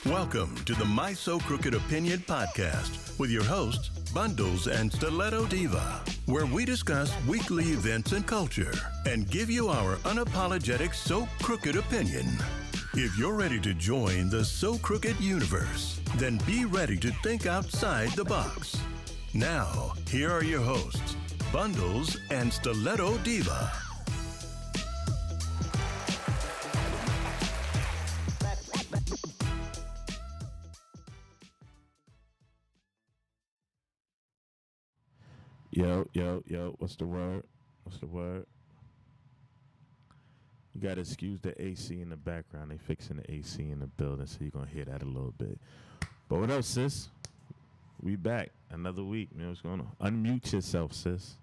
Welcome to the My So Crooked Opinion podcast with your hosts, Bundles and Stiletto Diva, where we discuss weekly events and culture and give you our unapologetic So Crooked opinion. If you're ready to join the So Crooked universe, then be ready to think outside the box. Now, here are your hosts, Bundles and Stiletto Diva. Yo, what's the word? You gotta excuse the AC in the background. They fixing the AC in the building, so you're gonna hear that a little bit. But what up, sis? We back. Another week, man. What's going on? Unmute yourself, sis.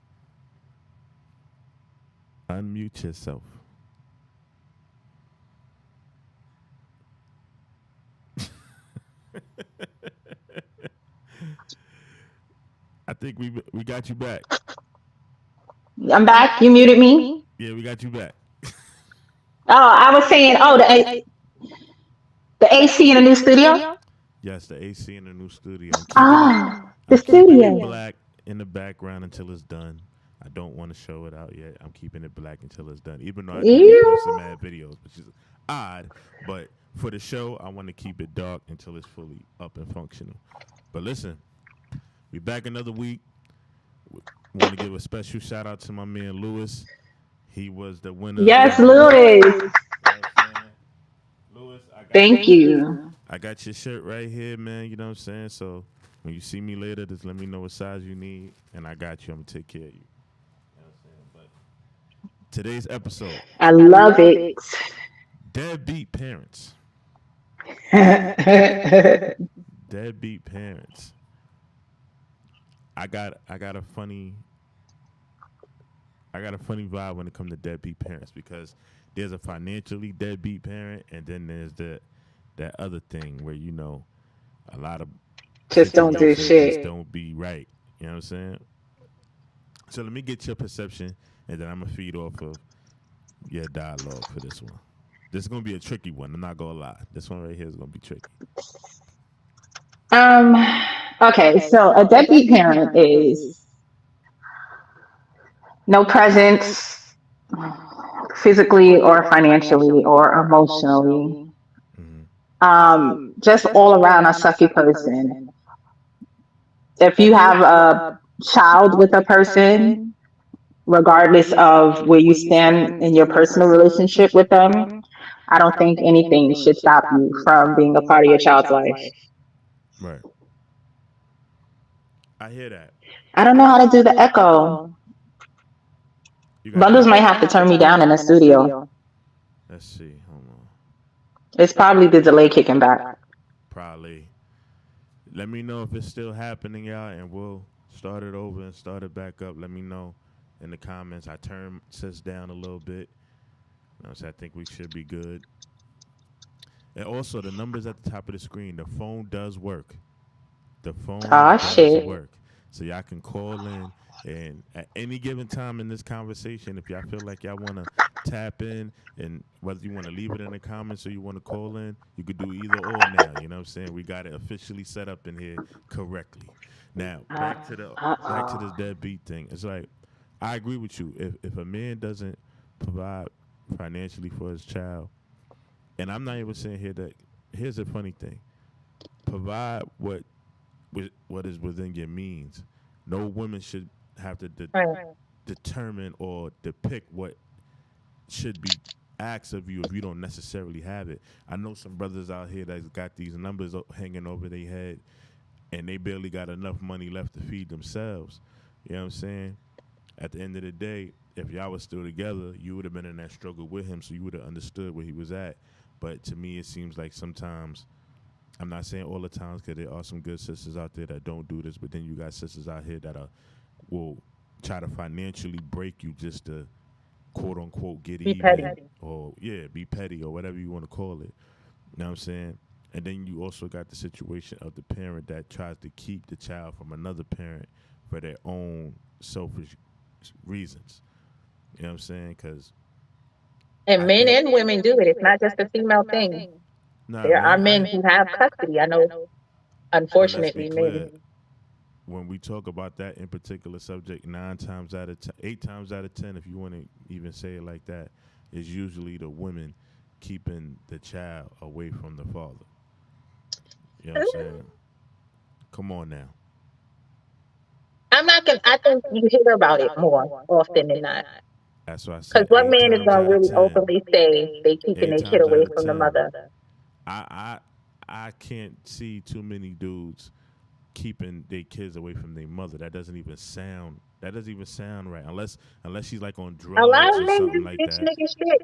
Unmute yourself. I think we got you back. I'm back. You muted me. Yeah, we got you back. I was saying, the AC in the new studio. Yes, the AC in the new studio. The I'm keeping studio. it black in the background until it's done. I don't want to show it out yet. I'm keeping it black until it's done. Even though I do post some mad videos, which is odd. But for the show, I want to keep it dark until it's fully up and functional. But listen, we back another week. Want to give a special shout out to my man Lewis. He was the winner. Yes, Lewis. Lewis, Thank you. I got your shirt right here, man. You know what I'm saying? So when you see me later, just let me know what size you need, and I got you. I'm going to take care of you. You know what I'm saying? But today's episode. I love it. Deadbeat parents. Deadbeat parents. I got a funny vibe when it comes to deadbeat parents, because there's a financially deadbeat parent, and then there's that other thing where, you know, a lot of just don't do shit. Just don't be right. You know what I'm saying? So let me get your perception, and then I'm gonna feed off of your dialogue for this one. This is gonna be a tricky one. I'm not gonna lie. This one right here is gonna be tricky. Okay, so a deadbeat parent is no presence, physically or financially or emotionally. Just all around a sucky person. If you have a child with a person, regardless of where you stand in your personal relationship with them, I don't think anything should stop you from being a part of your child's life. Right. I hear that. I don't know how to do the echo. Bundles might have to turn me down in the studio. Let's see. Hold on. It's probably the delay kicking back. Probably. Let me know if it's still happening, y'all, and we'll start it over and start it back up. Let me know in the comments. I turned sis down a little bit. So I think we should be good. And also, the numbers at the top of the screen, the phone does work. The phone does work. So y'all can call in, and at any given time in this conversation, if y'all feel like y'all want to tap in, and whether you want to leave it in the comments or you want to call in, you could do either or now. You know what I'm saying? We got it officially set up in here correctly. Now, back to this deadbeat thing. It's like, I agree with you. If a man doesn't provide financially for his child, and I'm not even saying here that, here's the funny thing. Provide what is within your means. No woman should have to determine or depict what should be asked of you if you don't necessarily have it. I know some brothers out here that's got these numbers hanging over their head, and they barely got enough money left to feed themselves. You know what I'm saying? At the end of the day, if y'all was still together, you would have been in that struggle with him, so you would have understood where he was at. But to me, it seems like sometimes, I'm not saying all the times, because there are some good sisters out there that don't do this, but then you got sisters out here that will try to financially break you just to, quote unquote, get even, petty. Or be petty, or whatever you want to call it. You know what I'm saying? And then you also got the situation of the parent that tries to keep the child from another parent for their own selfish reasons. You know what I'm saying? And men and women do it. It's not just a female thing. Nah, There are men men can, who have custody. I know, but let's be unfortunately, maybe. clear. When we talk about that in particular subject, 9 times out of 10, 8 times out of 10, if you want to even say it like that, is usually the women keeping the child away from the father. You know what I'm saying? Come on now. I'm not gonna. I think you hear about it more often than not. That's why I Because said what eight man is times gonna out of really ten. openly say they keeping Eight their kid times away out of from the 10, mother? I I can't see too many dudes keeping their kids away from their mother. That doesn't even sound. That doesn't even sound right. Unless she's like on A lot drugs of or men something do like bitch that. nigga shit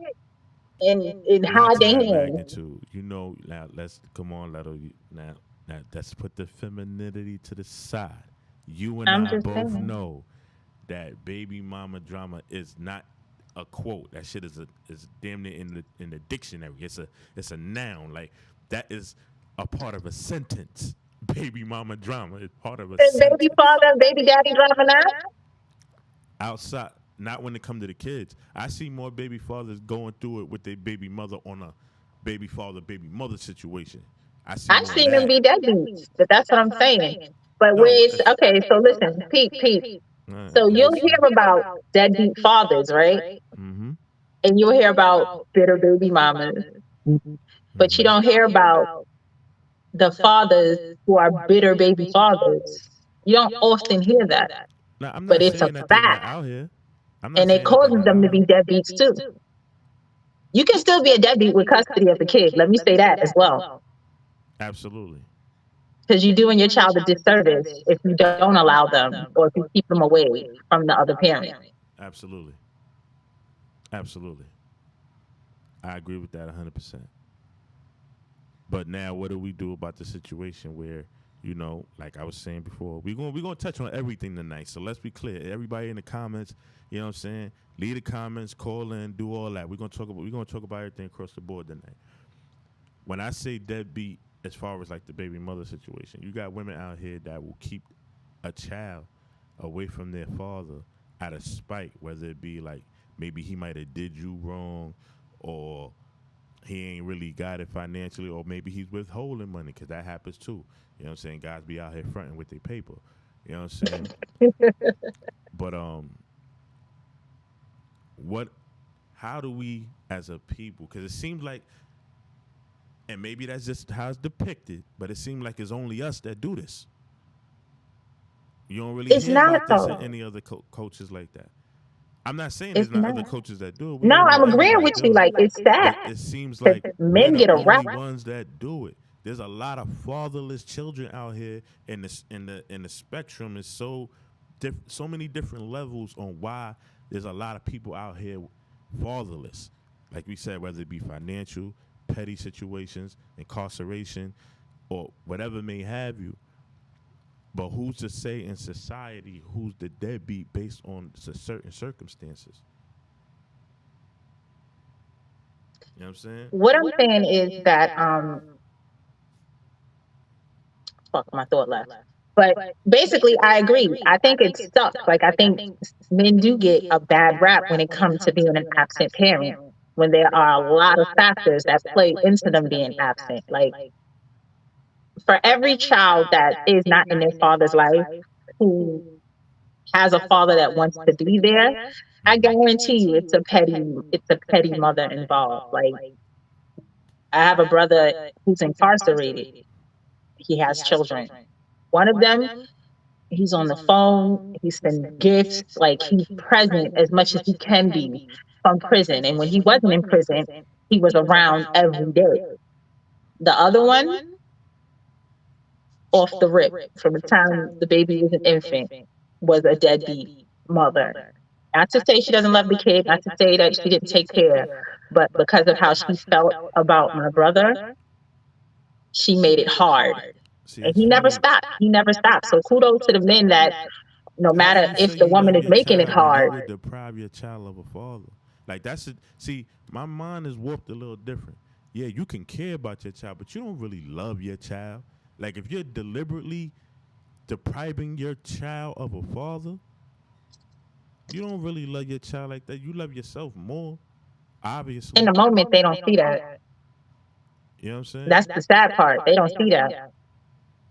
and Not hide to their that hand. magnitude. You know, now let's come on, Leto. Now let's put the femininity to the side. You and I'm I just both saying. know that baby mama drama is not a quote. That shit is damn near in the dictionary. It's a noun. Like that is a part of a sentence. Baby mama drama is part of a And baby sentence. father, baby daddy driving out. Outside, not when it come to the kids. I see more baby fathers going through it with their baby mother on a baby father baby mother situation. I see I've more of seen them that. be deadbeats, but that's what I'm saying. But where No, it's okay, so listen, peep. So I'm you'll listening. hear about deadbeat fathers, right? Mm-hmm. And you'll hear about bitter baby mamas, but you Mm-hmm. don't hear about the fathers who are bitter baby fathers. You don't often hear that, Now, I'm but not it's a saying that they're not fact, out here. I'm not and it saying that they're causes not them to out be here. deadbeats too. You can still be a deadbeat with custody of the kid. Let me say that as well, Absolutely. because you're doing your child a disservice if you don't allow them or if you keep them away from the other parent. Absolutely. Absolutely. I agree with that 100%. But now, what do we do about the situation where, like I was saying before, we're gonna touch on everything tonight. So let's be clear. Everybody in the comments, you know what I'm saying? Leave the comments, call in, do all that. We're gonna talk about everything across the board tonight. When I say deadbeat, as far as like the baby mother situation, you got women out here that will keep a child away from their father out of spite, whether it be like maybe he might have did you wrong, or he ain't really got it financially, or maybe he's withholding money, because that happens too. You know what I'm saying? Guys be out here fronting with their paper. You know what I'm saying? But what? How do we, as a people? Because it seems like, and maybe that's just how it's depicted, but it seems like it's only us that do this. You don't really It's hear not about this in though. any other coaches like that. I'm not saying there's It's not other not. coaches that do it. We No, all know I'm agreeing everybody with you. do it. Like it's sad But it seems because like we're men the get a rap. only ones that do it. There's a lot of fatherless children out here, and the spectrum is so many different levels on why there's a lot of people out here fatherless. Like we said, whether it be financial, petty situations, incarceration, or whatever may have you. But who's to say in society who's the deadbeat based on certain circumstances? You know what I'm saying? What I'm saying is that fuck, my thought left. But basically, I agree. I think it sucks. Like I think men do get a bad rap when it comes to being an absent parent. When there are a lot of factors that play into them being absent. Like for every child that is not in their father's life who has a father that wants to be there, I guarantee you it's a petty mother involved. Like I have a brother who's incarcerated. He has children. One of them, he's on the phone, he sends gifts, like he's present as much as he can be from prison. And when he wasn't in prison, he was around every day. The other one, off the rip, from the time the baby was an infant, was a deadbeat mother. Not to say she doesn't love the kid, not to say that she didn't take care, but because of how she felt about my brother, she made it hard. See, And it's he never funny. stopped. He never stopped. So kudos to the men that no How can matter you say if the you woman love is your making it child when you hard, would deprive your child of a father? Like that's it. See, my mind is warped a little different. Yeah, you can care about your child, but you don't really love your child. Like if you're deliberately depriving your child of a father, you don't really love your child like that. You love yourself more, in obviously. the moment they don't see that. You know what I'm saying? That's the sad part. They don't see that.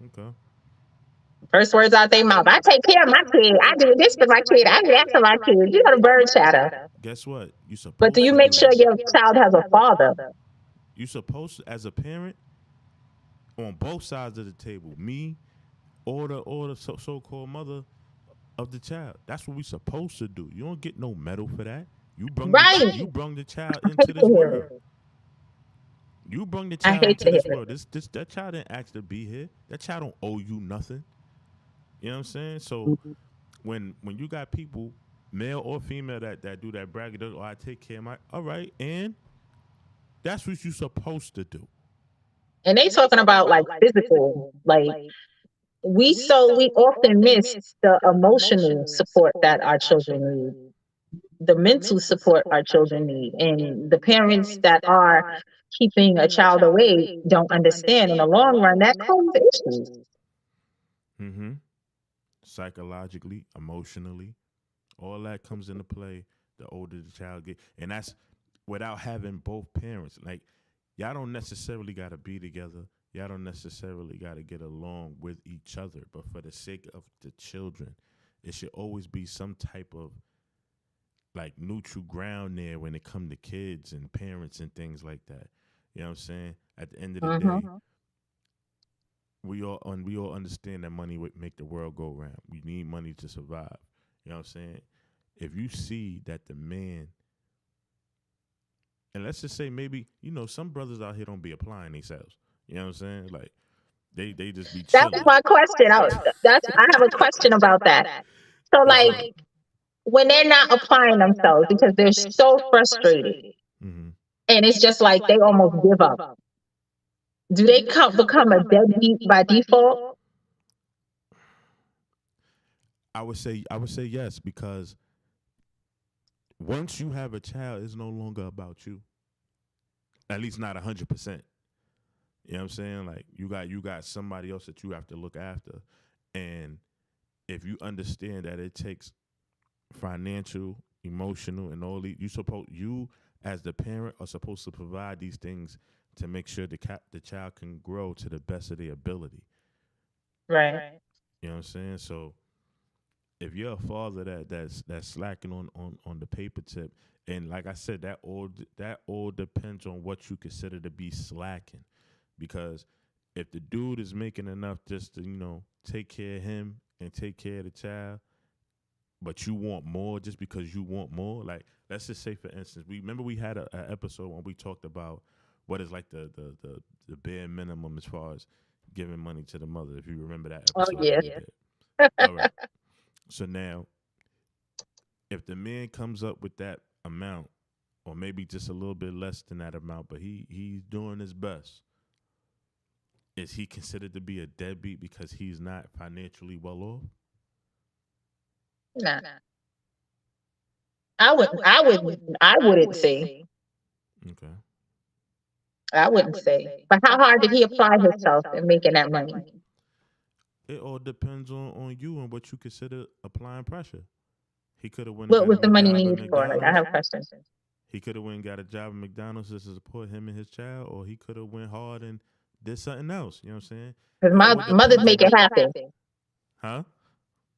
Okay. First words out their mouth. I take care of my kid. I do this for my kid. I do that for my kid. You know the bird chatter. Guess what? You But do supposed you to make do sure that. your child has a father? You supposed to, as a parent, on both sides of the table, me or the so-called mother of the child. That's what we supposed to do. You don't get no medal for that. Right. You brung the child I into hate to this hear world. it. You brung the I child hate into to hear this it. world. This that child didn't ask to be here. That child don't owe you nothing. You know what I'm saying? So when you got people, male or female, that do that bragging, oh, I take care of my, all right, and that's what you supposed to do. And they talking about like physical, like we often miss the emotional support that our children need, the mental support our children need, and the parents that are keeping a child away don't understand in the long run that causes issues. Mm-hmm. Psychologically, emotionally, all that comes into play the older the child get, and that's without having both parents. Like y'all don't necessarily got to be together. Y'all don't necessarily got to get along with each other, but for the sake of the children, it should always be some type of like neutral ground there when it come to kids and parents and things like that. You know what I'm saying? At the end of the day, Hmm. we all understand that money would make the world go round. We need money to survive. You know what I'm saying? If you see that the man, and let's just say maybe some brothers out here don't be applying themselves. You know what I'm saying? Like they just be That's chilling. my question. I have a question about that. So, What's like, up? when they're not applying themselves because they're so frustrated, Hmm. and it's just like they almost give up. Do they become a deadbeat by default? I would say yes because once you have a child, it's no longer about you. At least not 100%. You know what I'm saying? Like you got somebody else that you have to look after, and if you understand that it takes financial, emotional, and all these, you as the parent are supposed to provide these things to make sure the child can grow to the best of their ability. Right. You know what I'm saying? So if you're a father that's slacking on the paper tip, and like I said, that all depends on what you consider to be slacking, because if the dude is making enough just to take care of him and take care of the child, but you want more just because you want more, like let's just say for instance, we had a episode when we talked about what is like the bare minimum as far as giving money to the mother. If you remember that Oh episode that yeah. we did, all right. So now if the man comes up with that amount, or maybe just a little bit less than that amount, but he's doing his best, is he considered to be a deadbeat because he's not financially well off? Nah. I wouldn't say. Okay. I wouldn't say. But how hard did he apply himself in making that money? It all depends on you and what you consider applying pressure. He could have went and What got was him the a money job at needed for? Like, I McDonald's. have questions. He could have went and got a job at McDonald's just to support him and his child, or he could have went hard and did something else. You know what I'm saying? Because It all mothers depends on make it what. happen. Huh?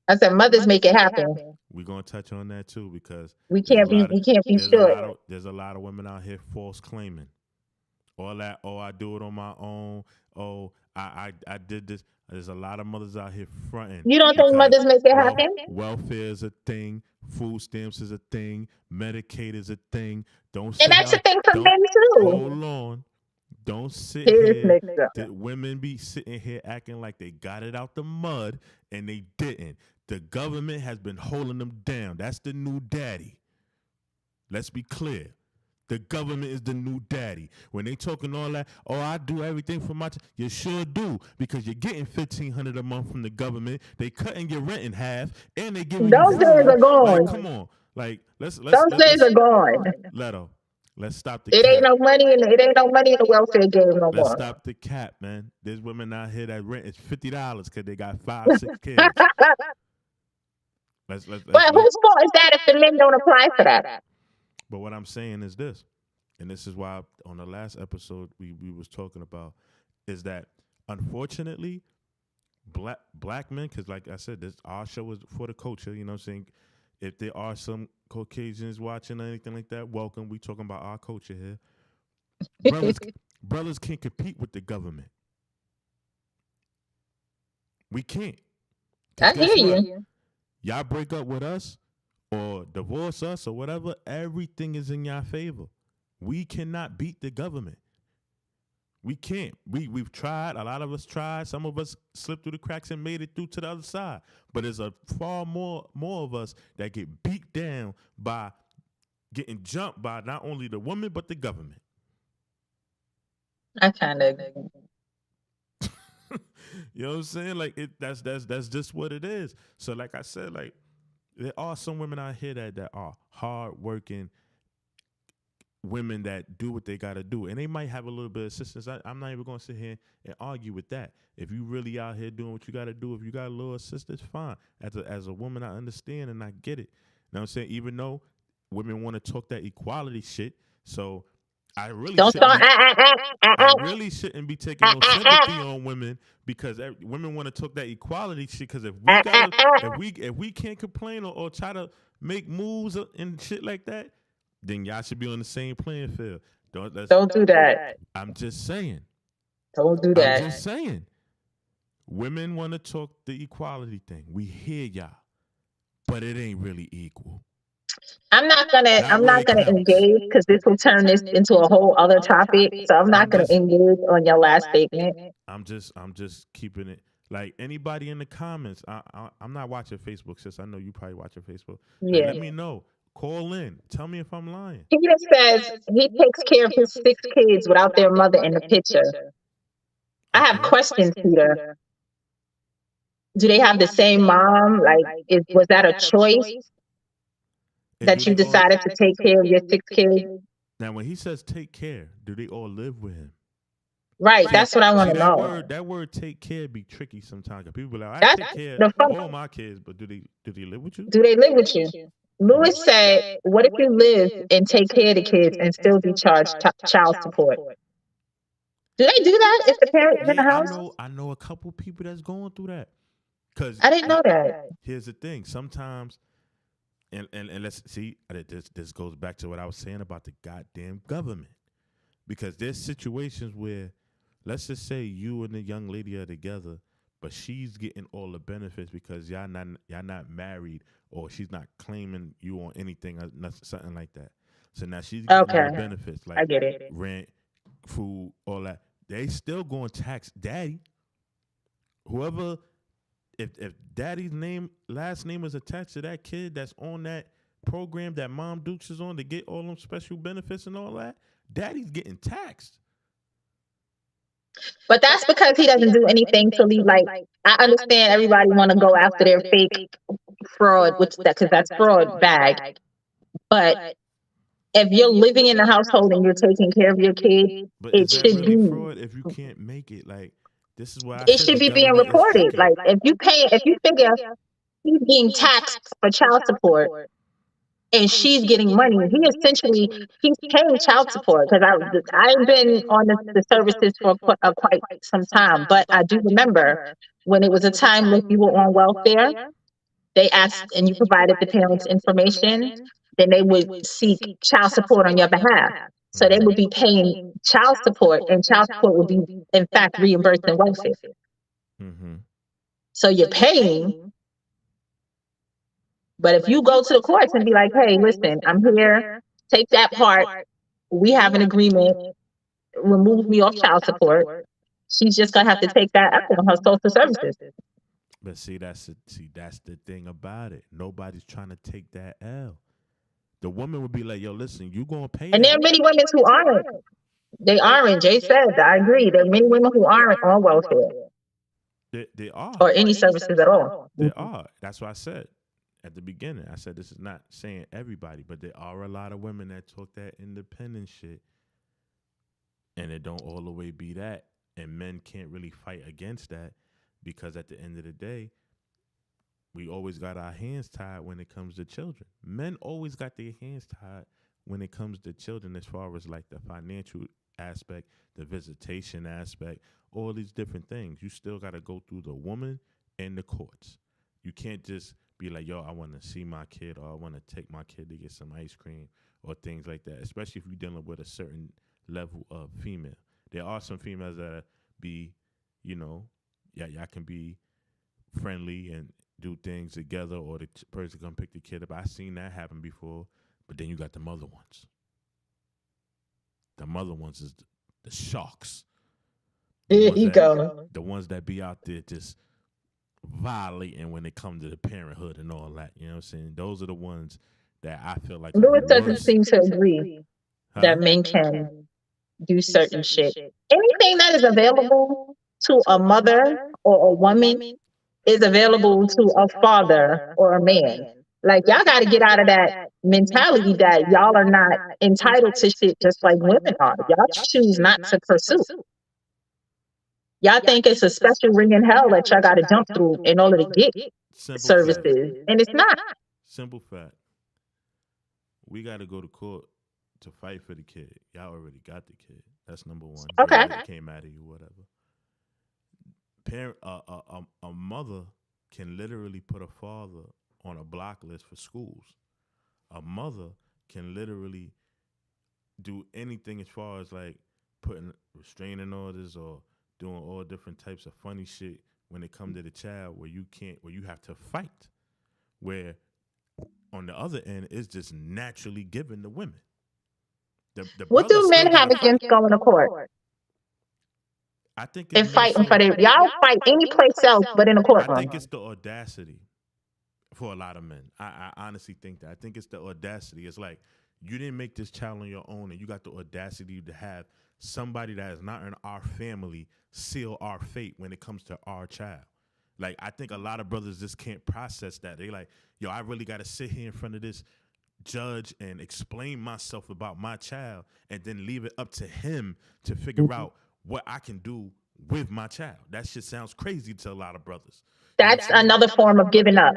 I said mothers make it happen. We're gonna touch on that too because We there's a can't be lot of we can't be there's a sure. lot of there's a lot of women out here false claiming all that. Oh, I do it on my own. Oh, I did this. There's a lot of mothers out here fronting You don't think because mothers make it wealth happen? welfare is a thing, food stamps is a thing, Medicaid is a thing. Don't And sit that's the here. thing for Don't men too. hold on. Don't sit Here this here. nigga. The women be sitting here acting like they got it out the mud and they didn't. The government has been holding them down. That's the new daddy. Let's be clear. The government is the new daddy. When they talking all that, oh, I do everything for my you sure do, because you're getting $1,500 a month from the government. They cutting your rent in half, and they giving you Those days are food. Like, gone. come on. Like, let's Those days are gone. let her. Let's stop the It ain't cap. no money in it ain't no money in the welfare game no Let's more. stop the cap, man. There's women out here that rent is $50 because they got 5, 6 kids. Let's But whose fault is that if the men don't apply for that? But what I'm saying is this: and this is why on the last episode we was talking about, is that unfortunately black men, because like I said, this our show is for the culture. You know what I'm saying? If there are some Caucasians watching or anything like that, welcome. We talking about our culture here. Brothers, brothers can't compete with the government. We can't. Because I guess hear what? you. Y'all break up with us or divorce us or whatever, everything is in your favor. We cannot beat the government. We can't. We've tried. A lot of us tried. Some of us slipped through the cracks and made it through to the other side. But there's a far more of us that get beat down by getting jumped by not only the woman but the government. I kind of. You know what I'm saying? Like that's just what it is. So like I said, like there are some women out here that are hard working women that do what they got to do, and they might have a little bit of assistance. I'm not even going to sit here and argue with that. If you really out here doing what you got to do, if you got a little assistance, fine. As a woman, I understand and I get it. You know what I'm saying? Even though women want to talk that equality shit, so I really Don't start. I really shouldn't be taking no sympathy on women because women want to talk that equality shit. Because if we can't complain or try to make moves and shit like that, then y'all should be on the same playing field. Don't do that. I'm just saying. Don't do I'm that. just saying. Women want to talk the equality thing. We hear y'all, but it ain't really equal. I'm not gonna engage because this will turn this into a whole other topic. So I'm not gonna engage on your last statement. I'm just keeping it. Like anybody in the comments, I'm not watching Facebook, sis. I know you probably watching Facebook. Like, Yeah. let me know. Call in. Tell me if I'm lying. Peter says he takes care of his 6 kids without their mother in the picture. I have questions, Peter. Do they have the same mom? Like, was that a choice that you decided to take care of your 6 kids? Now, when he says take care, do they all live with him? Right, that's what I want to know. That word "take care" be tricky sometimes. People be like, "I take care of all my kids," but do they live with you? Do they live with you? Lewis said, "What if you live and take care of the kids and still be charged child support?" Do they do that if the parent is in the house? I know a couple people that's going through that. Cause I didn't know that. Here's the thing: sometimes, and let's see, this goes back to what I was saying about the goddamn government, because there's situations where, let's just say you and the young lady are together, but she's getting all the benefits because y'all not married, or she's not claiming you on anything or something like that. So now she's getting all the benefits, like I get it. rent, food, all that. They still going to tax daddy. Whoever, if daddy's last name is attached to that kid that's on that program that Mom Dukes is on to get all them special benefits and all that, daddy's getting taxed. But that's because he doesn't do anything to leave. Like, I understand everybody want to go after their fake fraud, because that's fraud bag. But if you're living in the household and you're taking care of your kid, it should be fraud if you can't make it. Like, this is why it should be being reported. Like, if you figure he's being taxed for child support and she's getting money, he's paying child support. Because I've been on the services for quite some time, but I do remember when it was a time when you were on welfare, they asked and you provided the parents information, then they would seek child support on your behalf. So they would be paying child support, and child support would be, in fact, reimbursed in welfare. Mm-hmm. So you're paying, but if you go to the courts and be like, "Hey, listen, I'm here, take that part. We have an agreement. Remove me off child support." She's just gonna have to take that up on her social services. But that's the thing about it. Nobody's trying to take that L. The woman would be like, "Yo, listen, you gonna pay." And there are many women who aren't. They aren't. Jay said, I agree. There are many women who aren't on welfare. They are. Or any services at all. They are. That's what I said at the beginning. I said this is not saying everybody, but there are a lot of women that talk that independent shit, and it don't all the way be that. And men can't really fight against that because at the end of the day, we always got our hands tied when it comes to children. Men always got their hands tied when it comes to children, as far as like the financial aspect, the visitation aspect, all these different things, you still got to go through the woman and the courts. You can't just be like, yo, I want to see my kid, or I want to take my kid to get some ice cream or things like that, especially if you're dealing with a certain level of female. There are some females that be, you know, yeah, y'all can be friendly and do things together, or the person come pick the kid up. I've seen that happen before. But then you got the mother ones. The mother ones is the sharks. There you go. The ones that be out there just violating when it comes to the parenthood and all that. You know what I'm saying? Those are the ones that I feel like are Lewis the doesn't worst. seem to agree Huh? that men can do certain shit. Anything that is available to a mother or a woman is available to a father or a man. Like y'all got to get out of that mentality that y'all are not entitled to shit just like women are. Y'all choose not to pursue. Y'all think it's a special ring in hell that y'all got to jump through in order to get Simple fact. services, and it's not. Simple fact. We got to go to court to fight for the kid. Y'all already got the kid. That's number one. Okay. It came out of you, whatever. A mother can literally put a father on a block list for schools. A mother can literally do anything as far as like putting restraining orders or doing all different types of funny shit when it comes to the child, where you have to fight. Where on the other end, it's just naturally given to women. The What do men have against going to court I think and it's more fighting for so. their? Y'all fight any place else but in a I think courtroom. it's the audacity for a lot of men. I honestly think that. I think it's the audacity. It's like you didn't make this child on your own, and you got the audacity to have somebody that is not in our family seal our fate when it comes to our child. Like, I think a lot of brothers just can't process that. They like, yo, I really got to sit here in front of this judge and explain myself about my child, and then leave it up to him to figure out what I can do with my child. That shit sounds crazy to a lot of brothers. You know what That's I'm saying? another form of giving up.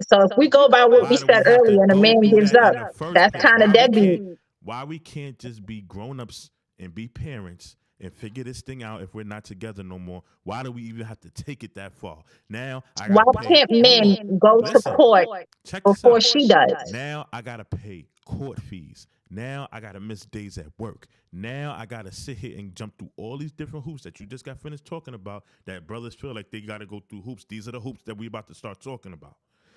So if we go by what we Why do we said have to earlier and a go man through gives that up, in the first that's place? kind of deadbeat. Why we can't just be grown-ups and be parents and figure this thing out if we're not together no more? Why do we even have to take it that far? Now I Why gotta pay. can't Hold men on. go to Listen. court Check this before out. she does? Now I gotta pay court fees. Now I gotta miss days at work. Now I gotta sit here and jump through all these different hoops that you just got finished talking about, that brothers feel like they gotta go through hoops. These are the hoops that we about to start talking about.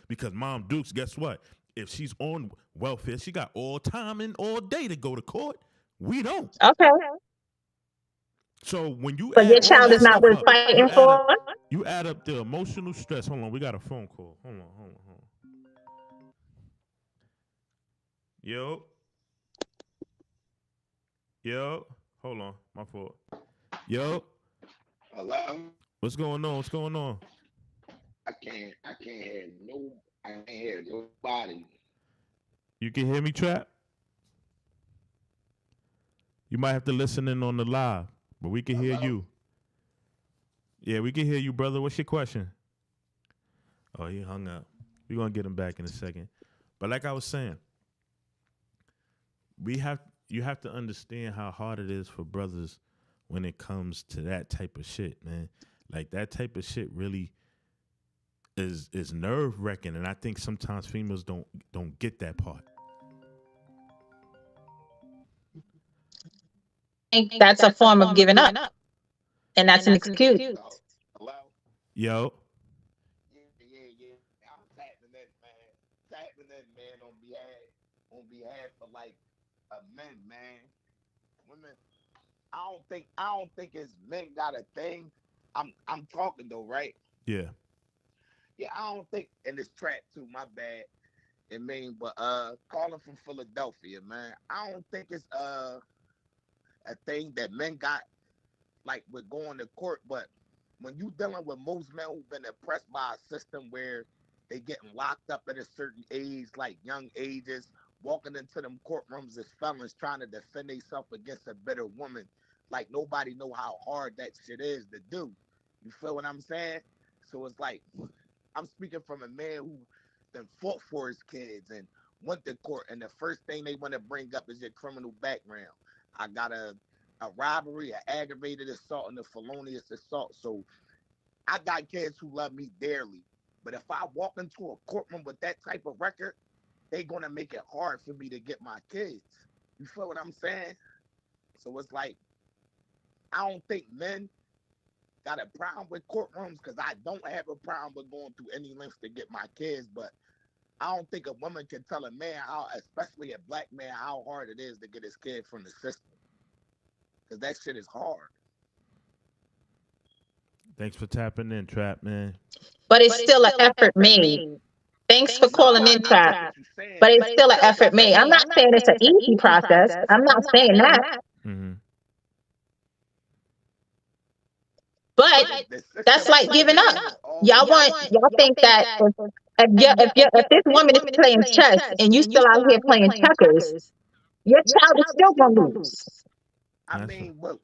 Because Mom Dukes, guess what? If she's on welfare, she got all time and all day to go to court. We don't. Okay. So when you But your add all child that is not stuff worth up, fighting for? you add up the emotional stress. Hold on, we got a phone call. Hold on. Yo, hold on, my fault. Yo, Hello? what's going on? What's going on? I can't hear nobody. You can hear me, Trap? You might have to listen in on the live, but we can hear Hello? you. Yeah, we can hear you, brother. What's your question? Oh, he hung up. We're gonna get him back in a second. But like I was saying, you have to understand how hard it is for brothers when it comes to that type of shit, man. Like that type of shit really is nerve wracking, and I think sometimes females don't get that part. I think that's a form of giving up, and that's an excuse. Hello? Yo, Yeah. I'm tapping in, man. Tapping in, man, on behalf of like men, man. Women. I don't think it's men got a thing. I'm talking though, right? yeah, Yeah, I don't think, and it's trap too, my bad. But calling from Philadelphia, man. I don't think it's a thing that men got like with going to court, but when you dealing with most men who've been oppressed by a system where they getting locked up at a certain age, like young ages, walking into them courtrooms as felons trying to defend themselves against a bitter woman, like nobody know how hard that shit is to do. You feel what I'm saying? So it's like I'm speaking from a man who then fought for his kids and went to court, and the first thing they want to bring up is your criminal background. I got a robbery, an aggravated assault, and a felonious assault. So I got kids who love me dearly. But if I walk into a courtroom with that type of record, they gonna make it hard for me to get my kids. You feel what I'm saying? So it's like I don't think men got a problem with courtrooms because I don't have a problem with going through any lengths to get my kids, but I don't think a woman can tell a man how, especially a black man, how hard it is to get his kid from the system. Because that shit is hard. Thanks for tapping in, Trap, man. But it's still an effort made. Thanks for calling in, Trap. But it's still an effort made. I'm not saying it's an easy process. I'm not saying that. Mm-hmm. But that's like giving up. Y'all think that if this woman is playing chess and you still out here playing checkers, your child is still gonna lose. I mean, what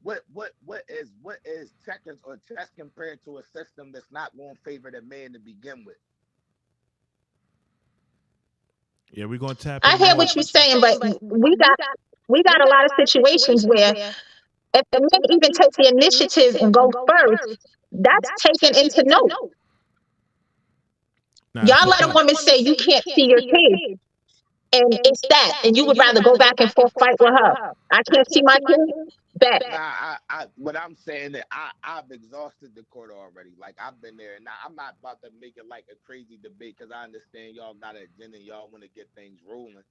is checkers or chess compared to a system that's not going to favor the man to begin with? Yeah, we're gonna tap. I hear what you're saying, but we got a lot of situations where if the men even take the initiative and go first, that's taken into note. Y'all let a woman say you can't see your kid, and it's that, and you would rather go back and forth fight with her. I can't see my kid. Bet. What I'm saying that I've exhausted the court already. Like I've been there, and I'm not about to make it like a crazy debate because I understand y'all got an agenda, y'all want to get things rolling.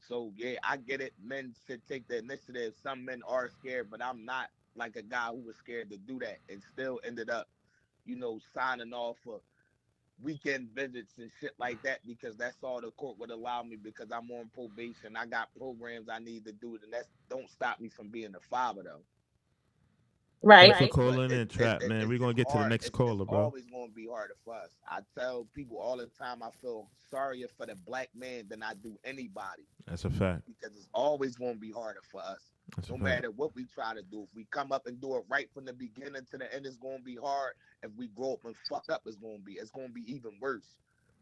So yeah, I get it. Men should take the initiative. Some men are scared, but I'm not like a guy who was scared to do that and still ended up, signing off for weekend visits and shit like that because that's all the court would allow me because I'm on probation. I got programs I need to do, and that don't stop me from being a father though. Right. Thanks for calling in, Trap, man. We're gonna get to the next caller, bro. It's always gonna be harder for us. I tell people all the time I feel sorrier for the black man than I do anybody. That's a fact. Because it's always gonna be harder for us. No matter what we try to do. If we come up and do it right from the beginning to the end, it's gonna be hard. If we grow up and fuck up, it's gonna be even worse.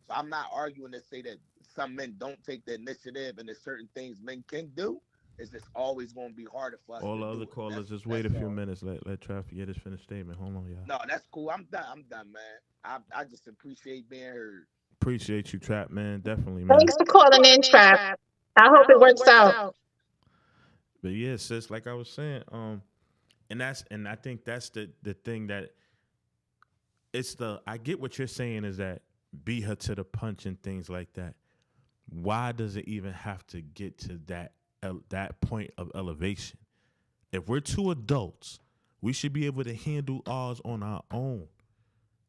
So I'm not arguing to say that some men don't take the initiative and there's certain things men can do. It's just always going to be harder for us. All the other callers, just wait a few minutes. Let Traffic get his finished statement. Hold on, y'all. No, that's cool. I'm done, man. I just appreciate being heard. Appreciate you, Trap, man. Definitely, man. Thanks for calling in, Trap. I hope it works out. But yeah, sis, like I was saying, and I think that's the thing that I get what you're saying is that beat her to the punch and things like that. Why does it even have to get to that point of elevation? If we're two adults, we should be able to handle ours on our own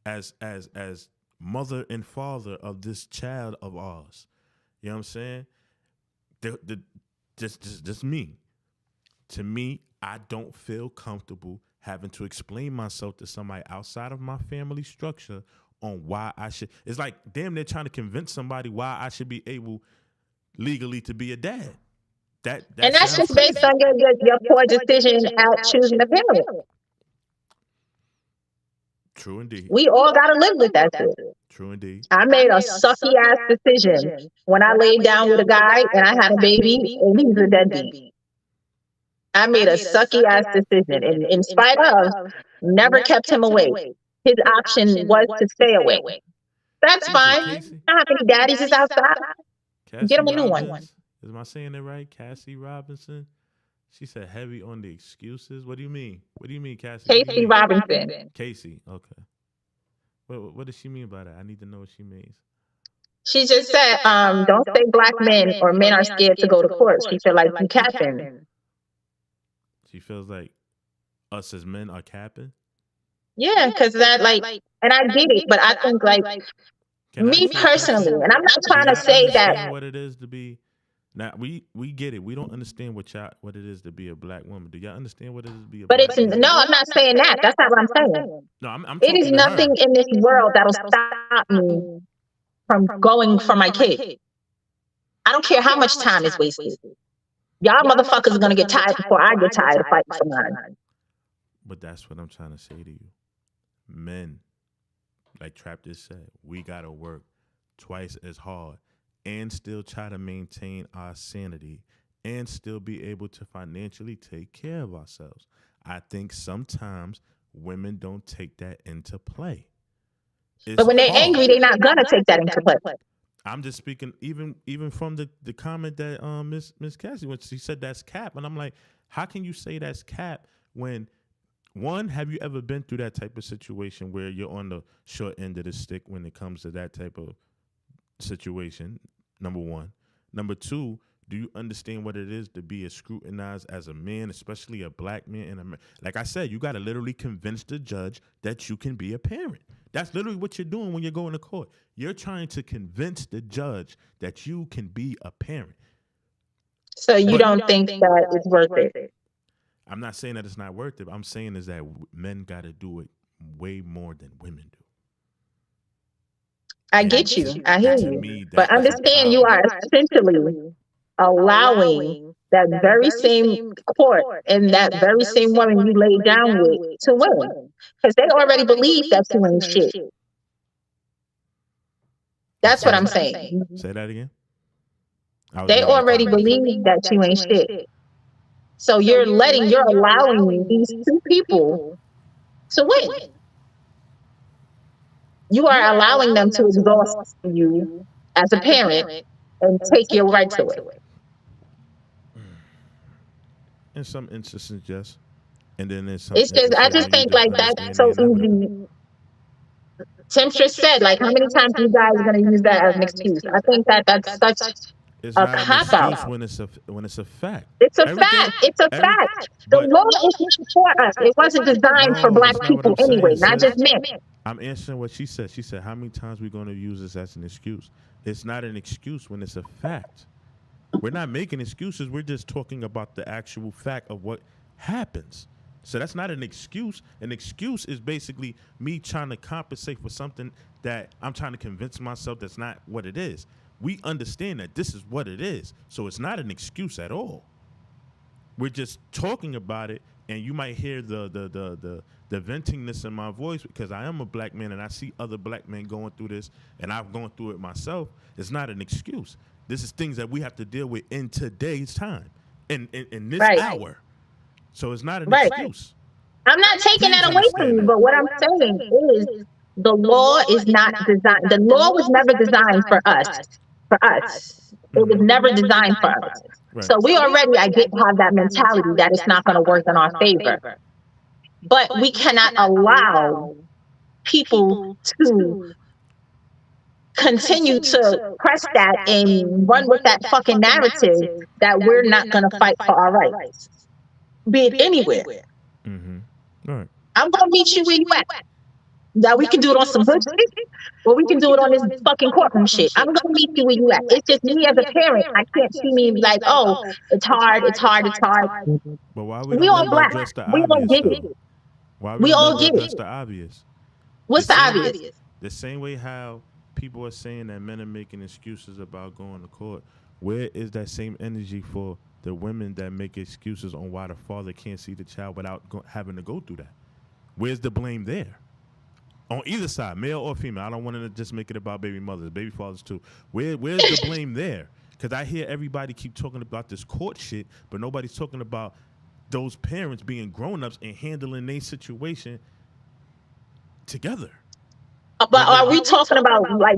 as mother and father of this child of ours. You know what I'm saying? Just me. To me, I don't feel comfortable having to explain myself to somebody outside of my family structure on why I should. It's like damn near trying to convince somebody why I should be able legally to be a dad. And that's just based on your poor decision out choosing a parent. True indeed. We all got to live with that shit. True indeed. I made a sucky ass decision when I laid down with a guy and I had a baby and he's a deadbeat. I made a sucky ass decision, and in spite of, never kept him away. His option was to stay away. That's fine. I don't have any daddies is outside. Get him a new one. Am I saying it right? Cassie Robinson. She said heavy on the excuses. What do you mean? What do you mean, Cassie? Casey Robinson. Casey. Okay. What does she mean by that? I need to know what she means. She just said, don't say black men or men are scared to go to court. She feel like you capping. She feels like us as men are capping? Yeah, because that and I get it, but I think me personally, and I'm not trying to say that. What it is to be. Now we get it. We don't understand what it is to be a black woman. Do y'all understand what it is to be a black woman? No, I'm not saying that. That's not what I'm saying. No, I'm it is nothing in this world that'll stop me from going for my kid. I don't care how much time is wasted. Y'all motherfuckers are gonna get tired before I get tired of fighting for mine. But that's what I'm trying to say to you. Men, like Trap just said, we gotta work twice as hard and still try to maintain our sanity and still be able to financially take care of ourselves. I think sometimes women don't take that into play. But when they're angry, they're not gonna take that into play. I'm just speaking even from the comment that Miss Cassie, when she said that's cap, and I'm like, how can you say that's cap when, one, have you ever been through that type of situation where you're on the short end of the stick when it comes to that type of situation? Number one. Number two, do you understand what it is to be scrutinized as a man, especially a black man? And like I said, you got to literally convince the judge that you can be a parent. That's literally what you're doing when you're going to court. You're trying to convince the judge that you can be a parent. So you don't think that it's worth it? I'm not saying that it's not worth it. I'm saying is that men got to do it way more than women do. I get you. I hear you. But understand, you are essentially allowing that very same court and that very same woman you laid down with to win. Because they already believe that you ain't shit. That's what I'm saying. Say that again. They already believe that you ain't shit. So you're allowing these two people to win. You are allowing them to exhaust you as a parent and take your right to it. In some instances, yes. And then there's some. It's just, I just think like that's so easy. Temptress said, like, how many times you guys are going to use that as an excuse? I think that's such it's a not an excuse cop-out. when it's a fact. It's a fact. It's a fact. The law is not for us. It wasn't designed for black people anyway, not just men. I'm answering what she said. She said, how many times are we going to use this as an excuse? It's not an excuse when it's a fact. We're not making excuses. We're just talking about the actual fact of what happens. So that's not an excuse. An excuse is basically me trying to compensate for something that I'm trying to convince myself that's not what it is. We understand that this is what it is. So it's not an excuse at all. We're just talking about it, and you might hear the ventingness in my voice because I am a black man and I see other black men going through this, and I've gone through it myself. It's not an excuse. This is things that we have to deal with in today's time, in this hour. So it's not an excuse. I'm not taking that away from you, but what I'm saying is the law is not designed. The law was never designed for us. It was never designed for us. Right. So we already, I get to have that mentality that it's not going to work in our favor. But we cannot allow people to continue to press that and run with that fucking narrative that we're not going to fight for our rights. Be it anywhere. Mm-hmm. All right. I'm going to meet you where you at. That we can do it on some good shit, or we can do it on this fucking courtroom shit. I'm going to meet you where you at. It's just me as a parent. I can't see me and be like, oh, it's hard. But why we all black? We all get it. Why we all get it? The obvious. What's the obvious? The same way how people are saying that men are making excuses about going to court. Where is that same energy for the women that make excuses on why the father can't see the child without having to go through that? Where's the blame there? On either side, male or female. I don't want to just make it about baby mothers, baby fathers too. Where's the blame there? Because I hear everybody keep talking about this court shit, but nobody's talking about those parents being grown-ups and handling their situation together. But are we talking about, like,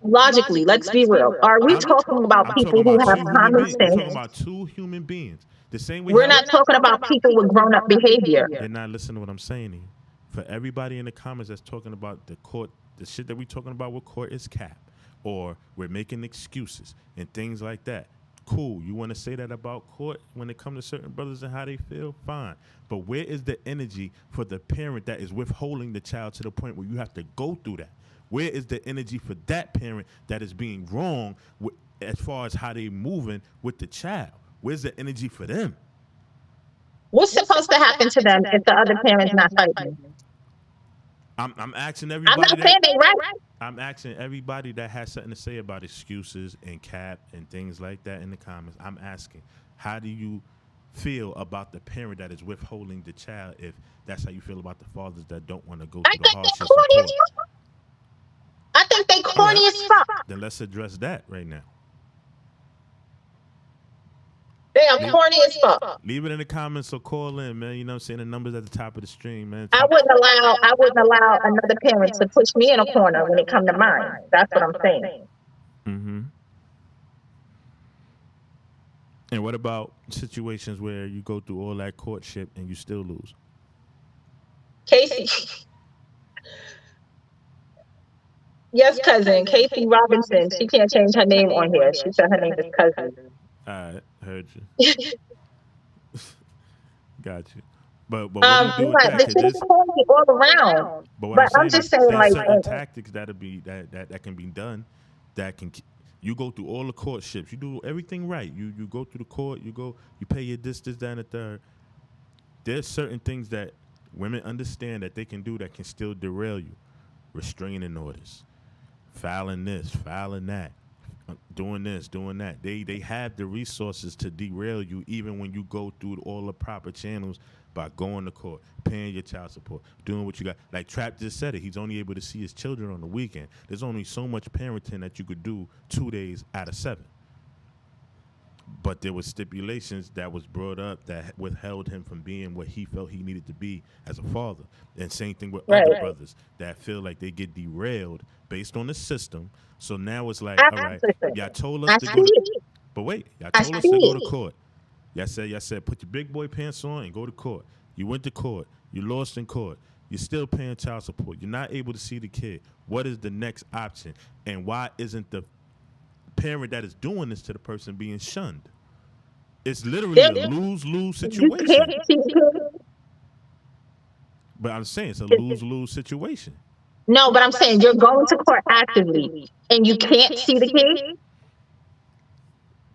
logically, let's be real. Are we talking about people who have common sense? We're talking about two human beings. The same way we're not talking about people with grown-up behavior. You're not listening to what I'm saying to you. For everybody in the comments that's talking about the court, the shit that we're talking about with court is cap, or we're making excuses and things like that. Cool. You want to say that about court when it comes to certain brothers and how they feel? Fine. But where is the energy for the parent that is withholding the child to the point where you have to go through that? Where is the energy for that parent that is being wrong as far as how they moving with the child? Where's the energy for them? What's supposed to happen to them if the other parent's not fighting? I'm asking everybody. I'm not saying they right. I'm asking everybody that has something to say about excuses and cap and things like that in the comments. I'm asking, how do you feel about the parent that is withholding the child if that's how you feel about the fathers that don't want to go through the hardships? I think they corny as fuck. Then let's address that right now. corny as fuck. Leave it in the comments or call in, man. You know what I'm saying? The numbers at the top of the stream, man. I wouldn't allow another parent to push me in a corner when it comes to mine. That's what I'm saying. Mm-hmm. And what about situations where you go through all that courtship and you still lose? Casey. Yes, cousin. Casey Robinson. She can't change her name on here. She said her name is cousin. I heard you. Got you. But what do you do with that? The shit is corny all around. But what I'm just saying, there's like, certain tactics that can be done. That can you go through all the courtships. You do everything right. You go through the court. You pay your this, that, and the third. There's certain things that women understand that they can do that can still derail you. Restraining orders, filing this, filing that, doing this, doing that. They have the resources to derail you even when you go through all the proper channels by going to court, paying your child support, doing what you got. Like Trap just said it, he's only able to see his children on the weekend. There's only so much parenting that you could do 2 days out of 7. But there was stipulations that was brought up that withheld him from being what he felt he needed to be as a father. And same thing with other brothers that feel like they get derailed based on the system. So now it's like, all right, y'all told us to go to, but wait, y'all told us to go to court. Y'all said, put your big boy pants on and go to court. You went to court. You lost in court. You're still paying child support. You're not able to see the kid. What is the next option? And why isn't the parent that is doing this to the person being shunned? It's literally a lose-lose situation. But I'm saying it's a lose-lose situation. No, but I'm saying you're going to court actively and you can't see the kid.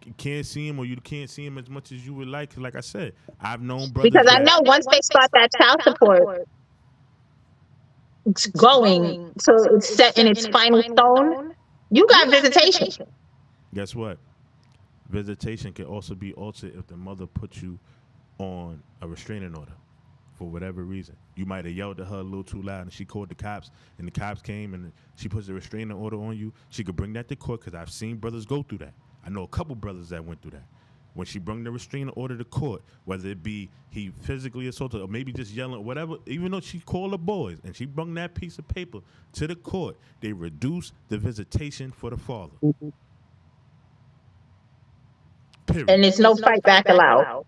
You can't see him, or you can't see him as much as you would like. Like I said, I've known brothers. Because I know once they start that child support, it's going, so it's set in its final stone. You got visitation. Guess what? Visitation can also be altered if the mother puts you on a restraining order for whatever reason. You might have yelled at her a little too loud and she called the cops, and the cops came and she puts a restraining order on you. She could bring that to court, because I've seen brothers go through that. I know a couple brothers that went through that. When she brought the restraining order to court, whether it be he physically assaulted or maybe just yelling, whatever, even though she called the boys and she brought that piece of paper to the court, they reduced the visitation for the father. Period. And there's no fight back allowed.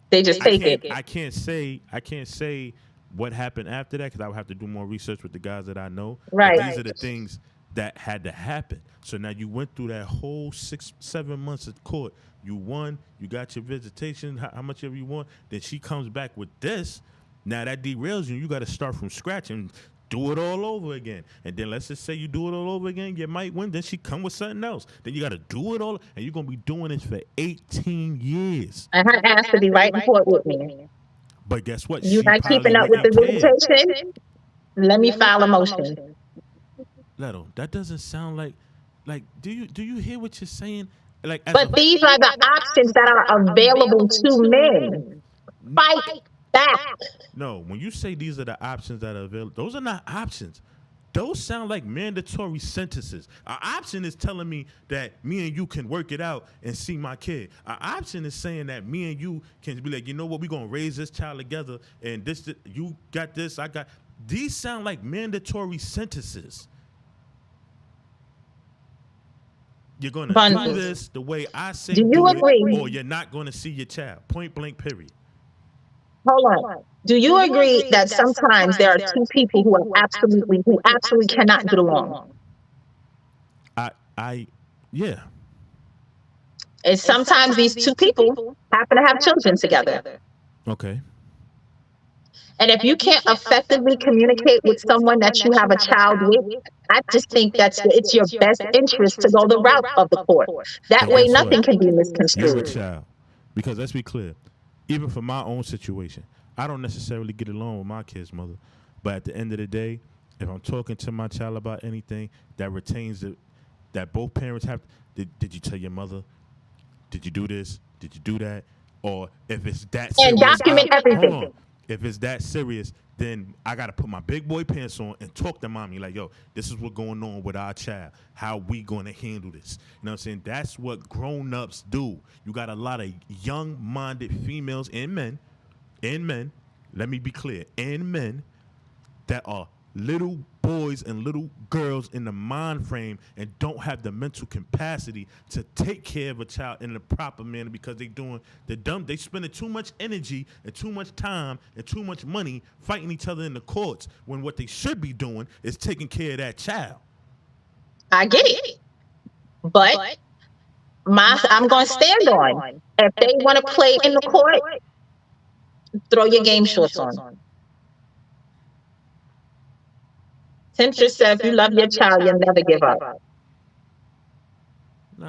They just take it. I can't say what happened after that, because I would have to do more research with the guys that I know. Right. But these are the things that had to happen. So now you went through that whole 6-7 months of court. You won. You got your visitation, how much ever you want. Then she comes back with this. Now that derails you. You got to start from scratch and do it all over again. And then let's just say you do it all over again. You might win. Then she come with something else. Then you got to do it all. And you're going to be doing this for 18 years. And her ass to be right in court with me. But guess what? You're not keeping up with the visitation? Let me file a motion. Leto, that doesn't sound like do you hear what you're saying? Like, but these are the options that are available to men. Fight back. No, when you say these are the options that are available, those are not options. Those sound like mandatory sentences. An option is telling me that me and you can work it out and see my kid. An option is saying that me and you can be like, you know what, we're going to raise this child together, and this, you got this, I got. These sound like mandatory sentences. You're going to do this the way I say do it, or you're not going to see your child. Point blank, period. Hold on. Do you agree that sometimes there are two people who absolutely cannot get along? Yeah. And sometimes these two people happen to have children together. Okay. And if you can't effectively communicate with someone that you have a child with, I just think it's your best interest to go the route of the court. That way, nothing can be misconstrued. You're a child. Because let's be clear, even for my own situation, I don't necessarily get along with my kid's mother. But at the end of the day, if I'm talking to my child about anything, that retains that both parents have. Did you tell your mother? Did you do this? Did you do that? Or if it's that serious, and document everything. Hold on. If it's that serious, then I got to put my big boy pants on and talk to mommy like, yo, this is what's going on with our child. How we going to handle this? You know what I'm saying? That's what grown-ups do. You got a lot of young-minded females and men, let me be clear, and men that are little boys and little girls in the mind frame and don't have the mental capacity to take care of a child in the proper manner because they spending too much energy and too much time and too much money fighting each other in the courts when what they should be doing is taking care of that child. I get it. But I'm going to stand on, if they want to play in the court, throw your game shorts on. Temptress said, if you love your child, you'll never give up.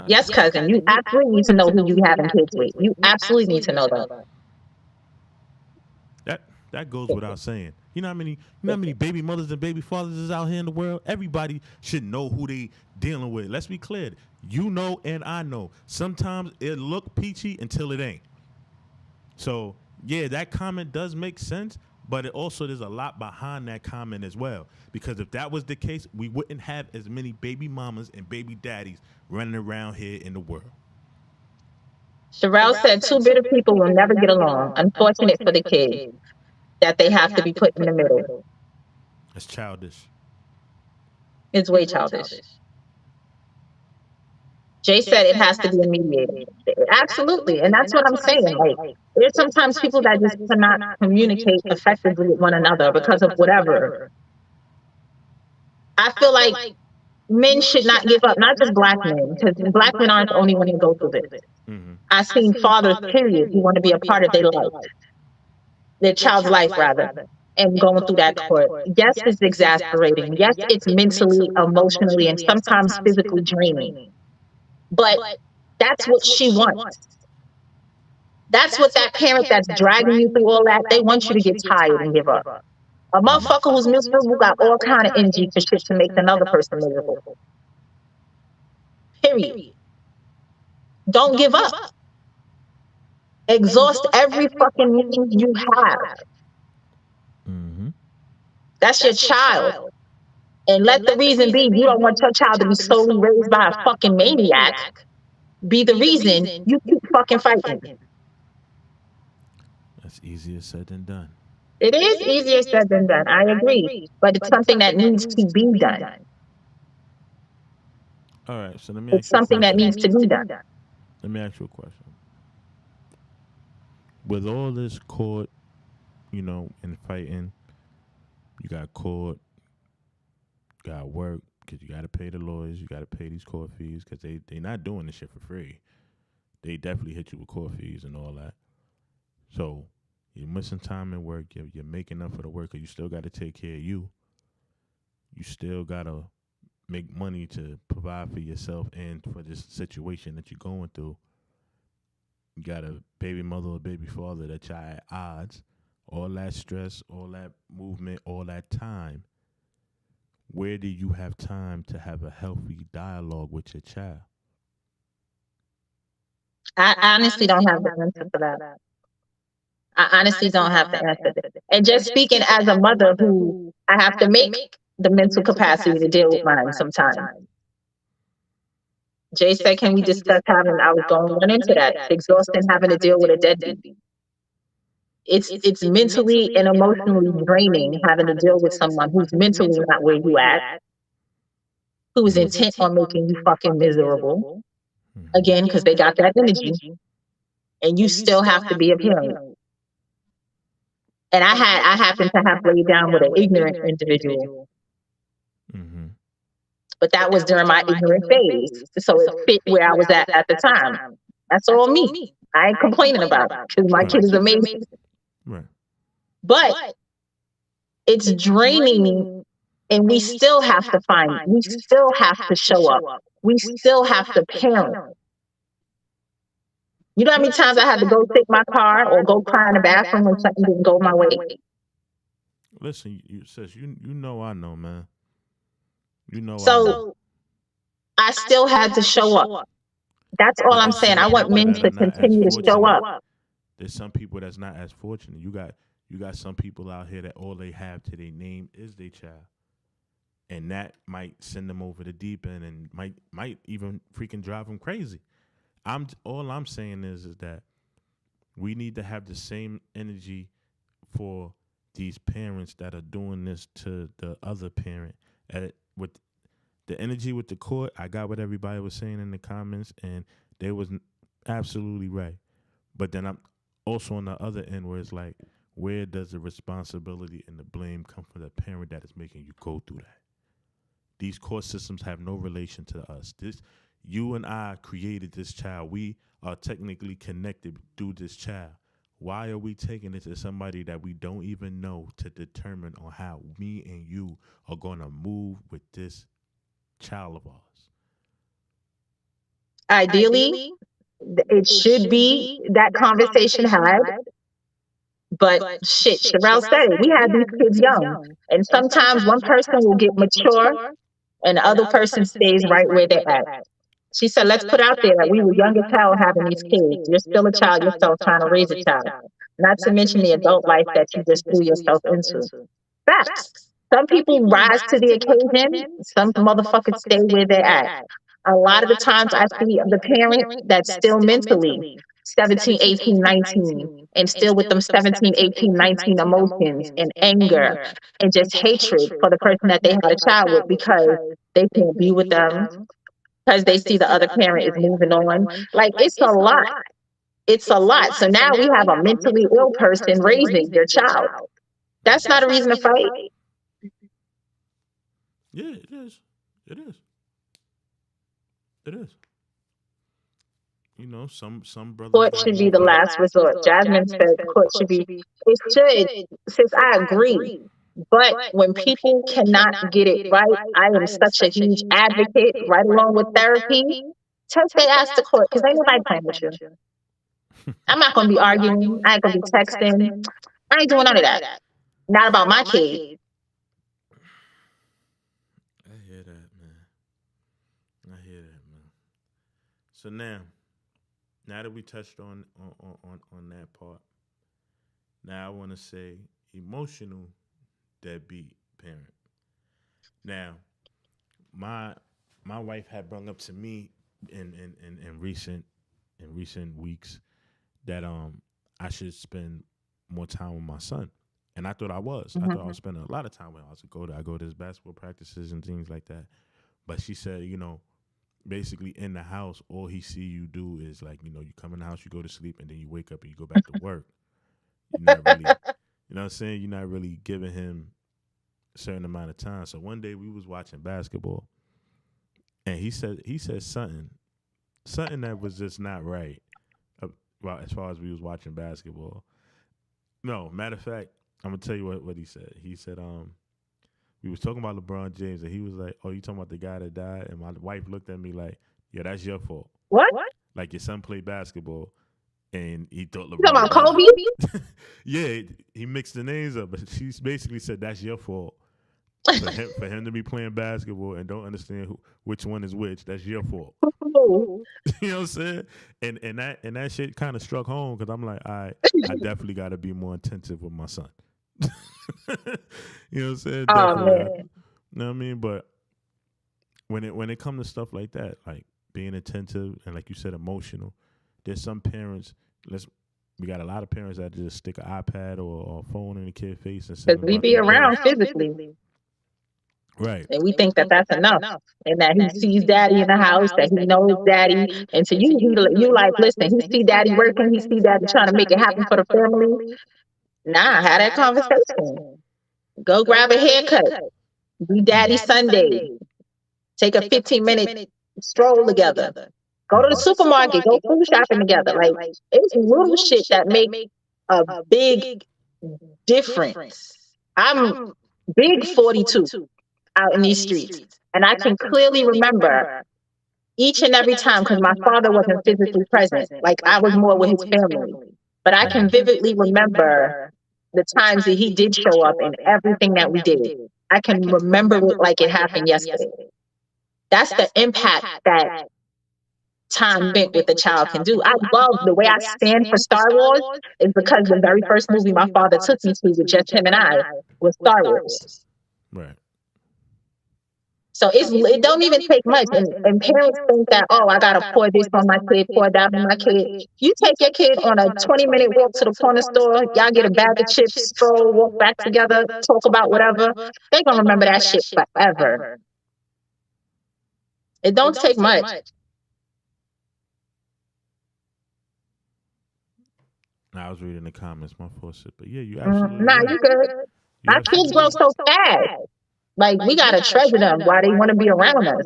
Yes, cousin, you absolutely need to know who you having kids with. You absolutely need to know that. That goes without saying. You know how many baby mothers and baby fathers is out here in the world? Everybody should know who they dealing with. Let's be clear. You know and I know. Sometimes it look peachy until it ain't. So, yeah, that comment does make sense, but there's a lot behind that comment as well. Because if that was the case, we wouldn't have as many baby mamas and baby daddies running around here in the world. Sherelle said, two bitter people will never get along. Unfortunate for the kid that they have to be put in the middle. That's childish. It's way childish. Jay said it has to be a mediator. Absolutely. And that's what I'm saying. Like, there's sometimes people that just cannot communicate effectively with one another because of whatever. I feel like men should not give up, not just black men, because black men aren't the only one who go through this. Mm-hmm. I've seen fathers, period, who want to be a part of their life, their child's life, rather, and going through that court. Yes, it's exasperating. Yes, it's mentally, emotionally, and sometimes physically draining. But that's what she wants. That's what that parent that's dragging you through all that, they want you to get tired and give up. A motherfucker who's miserable got all kind of energy for shit to make another person miserable. Period. Don't give up. Exhaust every fucking means you have. Mm-hmm. That's your child. And let the reason be you don't want your child to be solely raised by a fucking maniac be the reason you keep fucking fighting. That's easier said than done. It is easier said than done. I agree. But it's something that needs to be done. All right. So let me ask you It's something that needs to be done. Let me ask you a question. With all this court, and fighting, you got court, you got work, because you got to pay the lawyers, you got to pay these court fees, because they not doing this shit for free. They definitely hit you with court fees and all that. So you're missing time in work, you're making up for the work, you still got to take care of you. You still got to make money to provide for yourself and for this situation that you're going through. You got a baby mother or baby father that y'all at odds. All that stress, all that movement, all that time. Where do you have time to have a healthy dialogue with your child? I honestly don't have the answer for that. I honestly don't have the answer. And just speaking as a mother who I have to make the mental capacity to deal with mine sometimes. Jay said, can we discuss having, I was going to run into that, exhausting having to deal with a deadbeat. It's mentally and emotionally draining having to deal with someone who's mentally not where you at, who is intent on making you fucking miserable. Again, because they got that energy. And you still have to be a parent. And I happen to have laid down with an ignorant individual. Mm-hmm. But that was during my ignorant phase. So it fit where I was at the time. That's all me. I ain't complaining about it because my kid is amazing. Right. But it's draining and we still have to fight. We still have to show up. We still have to parent. You know how many times I had to go take my car or go cry in the bathroom when something didn't go my way? Listen, sis, you know I know, man. You know. So I still had to show up. That's all I'm saying. I want men to continue to show up. There's some people that's not as fortunate. You You got some people out here that all they have to their name is their child, and that might send them over the deep end, and might even freaking drive them crazy. All I'm saying is that we need to have the same energy for these parents that are doing this to the other parent. With the energy with the court, I got what everybody was saying in the comments, and they was absolutely right. But then I'm also on the other end where it's like, where does the responsibility and the blame come from the parent that is making you go through that? These court systems have no relation to us. You and I created this child. We are technically connected through this child. Why are we taking it to somebody that we don't even know to determine on how me and you are going to move with this child of ours? Ideally, it should be that conversation had. But shit, Sherelle said it. We have these kids young. And sometimes one person will get mature and the other person stays right where they're at. She said, let's put out there that we were young as hell having these kids. You're still a child yourself trying to raise a child. Not to mention the adult life that you just threw yourself into. Facts. Some people rise to the occasion. Some motherfuckers stay where they're at. A lot of the times I see the parent that's still mentally 17, 18, 19, and still with them 17, 18, 19 emotions and anger and just hatred for the person that they had a child with because they can't be with them, because they see the other parent is moving on. Like, it's a lot. It's a lot. So now we have a mentally ill person raising their child. That's not a reason to fight. Yeah, it is. It is. It is. You know, some brothers. Court should be the last resort. Jasmine said court should be. It should. Since I agree. But when people cannot get it right, I am such a huge advocate, right along with therapy. Take their ass to court, because ain't nobody playing with you. I'm not going to be arguing. I ain't going to be texting. I ain't doing none of that. Not about my kid. I hear that, man. I hear that, man. So now that we touched on that part, now I want to say emotional deadbeat parent. Now, my wife had brought up to me in recent weeks that I should spend more time with my son, and I thought I was. I thought I was spending a lot of time with him. I go to his basketball practices and things like that. But she said, basically in the house, all he see you do is like, you come in the house, you go to sleep, and then you wake up and you go back to work. You're not really, you know what I'm saying? You're not really giving him a certain amount of time. So one day we was watching basketball, and he said something that was just not right. Well, as far as we was watching basketball. No, matter of fact, I'm gonna tell you what he said. He said, we was talking about LeBron James, and he was like, "Oh, you talking about the guy that died?" And my wife looked at me like, "Yeah, that's your fault." What? Like, your son played basketball, and he thought LeBron. You talking about Kobe? Yeah, he mixed the names up, but she basically said that's your fault. For him to be playing basketball and don't understand which one is which, that's your fault. You know what I'm saying? And that shit kind of struck home, because I'm like, I definitely got to be more attentive with my son. You know what I'm saying? Definitely. You know what I mean? But when it comes to stuff like that, like being attentive and, like you said, emotional, there's some parents. We got a lot of parents that just stick an iPad or a phone in the kid's face and say, because we be around physically. Right. And we think that that's enough. And that he sees daddy in the house, that he knows daddy. And so you like, listen, he see daddy working, he see daddy trying to make it happen for the family. Nah, have that conversation. Go grab a haircut. Be daddy Sunday. Take a 15-minute stroll together. Go to the supermarket. Go food shopping together. Like, it's little shit that make a big difference. I'm big 42 out in these streets. And I can clearly remember each and every time, because my father wasn't physically present. Like, I was more with his family. But I can vividly remember the times that he did show up in everything that we did. I can remember it like it happened yesterday. That's the impact that time spent with the child can do. I love the way I stand for Star Wars is because the very first movie my father took me to with just him and I was Star Wars. Right. So it don't even take much. And parents think that, oh, I gotta pour this on my kid, pour that on my kid. You take your kid on a 20-minute walk to the corner store, y'all get a bag of chips, stroll, walk back together, talk about whatever. They're gonna remember that shit forever. It don't take much. I was reading the comments, my fault, but yeah, you absolutely Nah, right. you good. Our kids grow so fast. Like, we gotta treasure them while they want to be around us.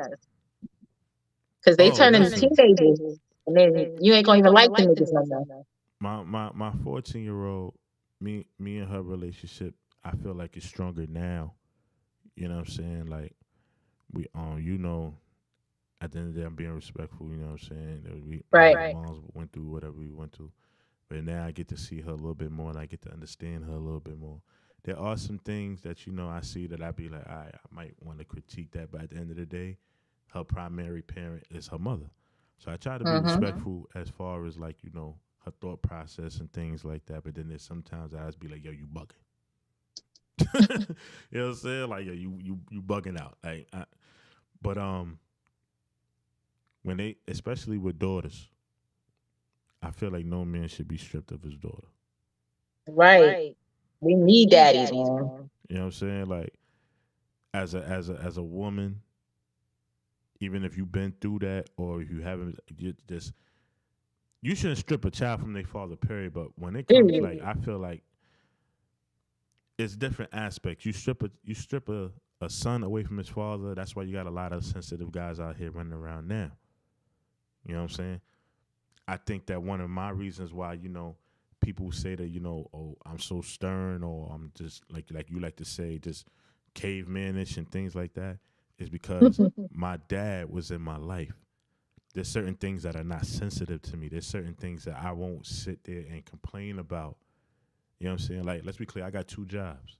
Because they turn into teenagers, and then you ain't gonna even like them niggas no more. My 14-year-old, me and her relationship, I feel like it's stronger now. You know what I'm saying? Like, we you know, at the end of the day, I'm being respectful. You know what I'm saying? Right. Moms went through whatever we went through, but now I get to see her a little bit more, and I get to understand her a little bit more. There are some things that I see that I be like, all right, I might want to critique that, but at the end of the day, her primary parent is her mother. So I try to be respectful as far as like, her thought process and things like that. But then there's sometimes I just be like, yo, you bugging. You know what I'm saying? Like, yo, you bugging out. Like, but when they, especially with daughters, I feel like no man should be stripped of his daughter. Right. We need daddies, man. You know what I'm saying? Like, as a woman, even if you've been through that or if you haven't, you shouldn't strip a child from their father, period. But when it comes, like, I feel like it's different aspects. You strip a son away from his father. That's why you got a lot of sensitive guys out here running around now. You know what I'm saying? I think that one of my reasons why, people say that, oh, I'm so stern or I'm just like you like to say, just cavemanish and things like that is because my dad was in my life. There's certain things that are not sensitive to me. There's certain things that I won't sit there and complain about. You know what I'm saying? Like, let's be clear, I got 2 jobs.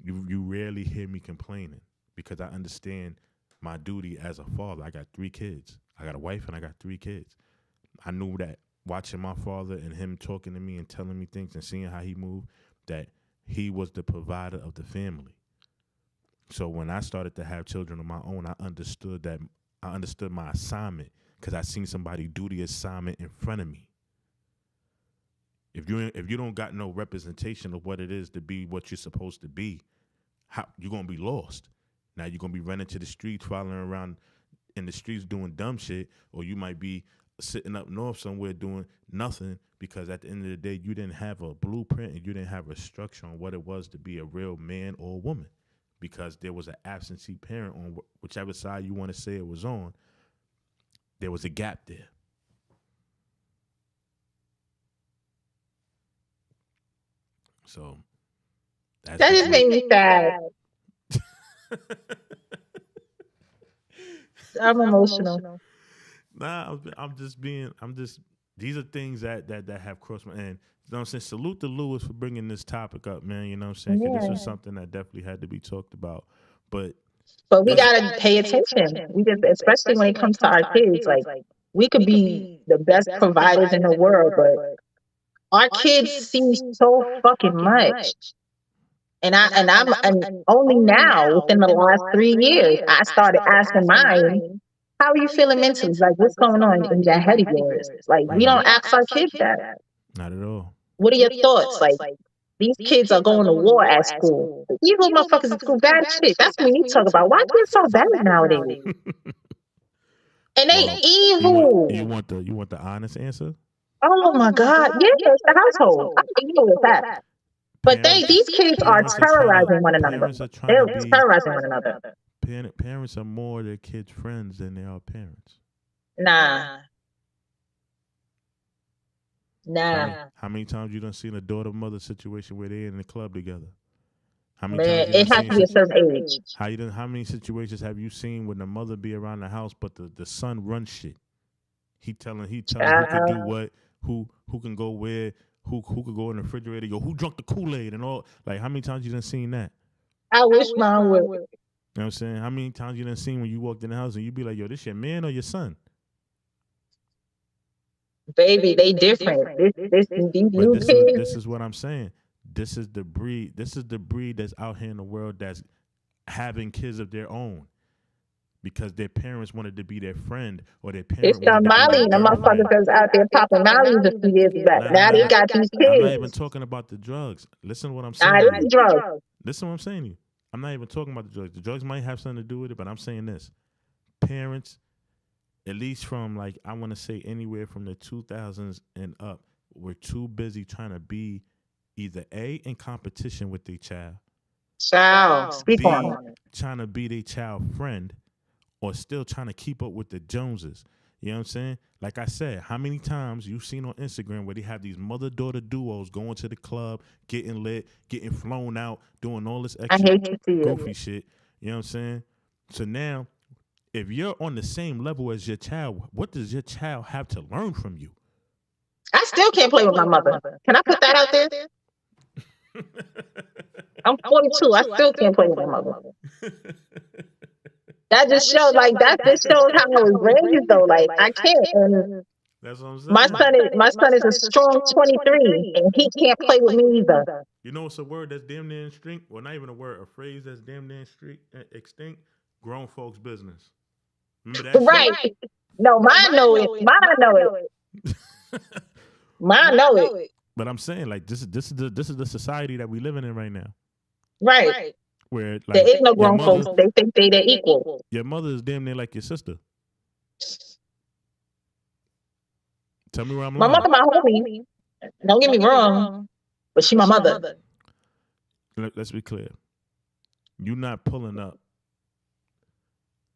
You rarely hear me complaining because I understand my duty as a father. I got 3 kids. I got a wife and I got 3 kids. I knew that watching my father and him talking to me and telling me things and seeing how he moved, that he was the provider of the family. So when I started to have children of my own, I understood my assignment because I seen somebody do the assignment in front of me. If you don't got no representation of what it is to be what you're supposed to be, you're gonna be lost. Now you're gonna be running to the streets, following around in the streets doing dumb shit, or you might be sitting up north somewhere doing nothing because at the end of the day you didn't have a blueprint and you didn't have a structure on what it was to be a real man or woman because there was an absentee parent on whichever side you want to say it was on. There was a gap there. So that just made me sad. I'm emotional. Nah, these are things that have crossed my, and you know what I'm saying, salute to Lewis for bringing this topic up, man, you know what I'm saying, because this was something that definitely had to be talked about, but we gotta pay attention. We just, especially when it comes to our kids, like, we could be the best providers in the world, but our kids see so fucking much. And only now, within the last 3 years, I started asking mine, how are you feeling mentally? Like, what's going on in that head of yours? Like, we don't ask our kids that. Not at all. What are your thoughts? Like, these kids are going to war at school. Evil motherfuckers at school, bad shit. That's what we need to talk about. Why kids so bad nowadays? And they evil. You want the honest answer? Oh my God. Yeah, it's the household. I think you know what's that. But these kids are terrorizing one another. They're terrorizing one another. Parents are more their kids' friends than they are parents. Nah. How many times you done seen a daughter-mother situation where they're in the club together? How many times it has to be a certain age. How many situations have you seen when the mother be around the house but the son runs shit? He telling who can do what, who can go where, who could go in the refrigerator, yo, who drunk the Kool-Aid and all. Like, how many times you done seen that? I wish mine would. You know what I'm saying? How many times you done seen when you walked in the house and you be like, yo, this your man or your son? Baby, they different. These But new kids. this is what I'm saying. This is the breed. This is the breed that's out here in the world that's having kids of their own because their parents wanted to be their friend or their It's parent the wanted to be Molly their and the girlfriend. motherfuckers that's out there popping Molly's a few years back. Nah, nah, Now they nah. got these I'm not kids. even talking about the drugs. Listen to what I'm Nah, saying to this you. is drugs. Listen to what I'm saying to you. I'm not even talking about the drugs. The drugs might have something to do with it, but I'm saying this. Parents, at least from like, I want to say anywhere from the 2000s and up, were too busy trying to be either A, in competition with their child, Child, speak B, on it. trying to be their child friend, or still trying to keep up with the Joneses. You know what I'm saying? Like I said, how many times you've seen on Instagram where they have these mother-daughter duos going to the club, getting lit, getting flown out, doing all this I extra hate to see goofy it. shit. You know what I'm saying? So now, if you're on the same level as your child, what does your child have to learn from you? I still can't play with my mother. Can I put that out there? I'm 42. I still can't play with my mother. That just shows, like, that just shows how I was raised, though. Like, I can't. And That's what I'm saying. my son is a strong 23, and he can't play with me either. You know, it's a word that's damn near extinct. Well, not even a word, a phrase that's damn near extinct. Grown folks' business. Remember that? Right? Shit? No, mine know it. Mine know it. Mine know it. But I'm saying, like, this is the society that we living in right now. Right. Where like There is no grown mother, folks. They think they're equal. Your mother is damn near like your sister. Tell me where I'm My lying. mother, my homie. Don't get me wrong, but she my mother. Let's be clear. You're not pulling up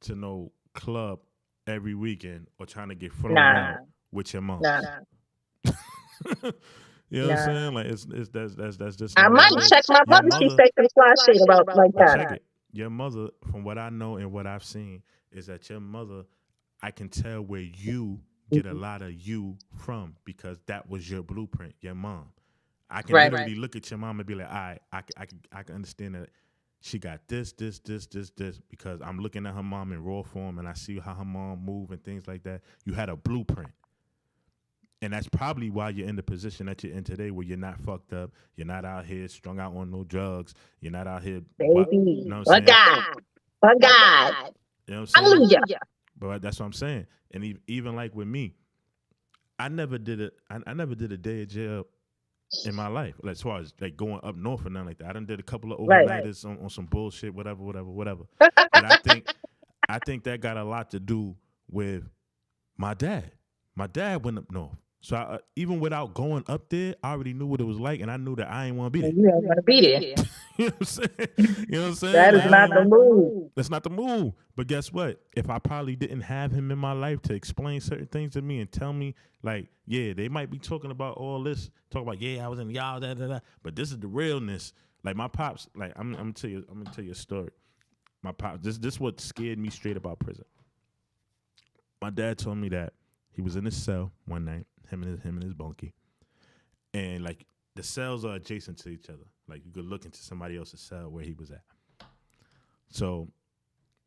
to no club every weekend or trying to get flown out with your mom. Nah. You know what I'm saying? Like that's just. I might check my mother. She say some fly shit about like that. Check it. Your mother, from what I know and what I've seen, is that your mother, I can tell where you get a lot of you from because that was your blueprint, your mom. I can literally look at your mom and be like, all right, I can understand that she got this, because I'm looking at her mom in raw form and I see how her mom move and things like that. You had a blueprint. And that's probably why you're in the position that you're in today, where you're not fucked up. You're not out here strung out on no drugs. You're not out here. Baby. You know what I'm saying? But God. You know what I'm saying? Hallelujah. But that's what I'm saying. And even like with me, I never did a day of jail in my life, like, as far as like going up north or nothing like that. I done did a couple of overnighters on some bullshit, whatever. But I think that got a lot to do with my dad. My dad went up north. So even without going up there, I already knew what it was like, and I knew that I ain't want to be there. You ain't want to be there. You know what I'm saying? You know what I'm saying? That is not the move. That's not the move. But guess what? If I probably didn't have him in my life to explain certain things to me and tell me, like, yeah, they might be talking about all this, talk about, yeah, I was in y'all, but this is the realness. Like my pops, like I'm gonna tell you a story. My pops, this what scared me straight about prison. My dad told me that he was in his cell one night, him and his bunkie, and like the cells are adjacent to each other. Like you could look into somebody else's cell where he was at. So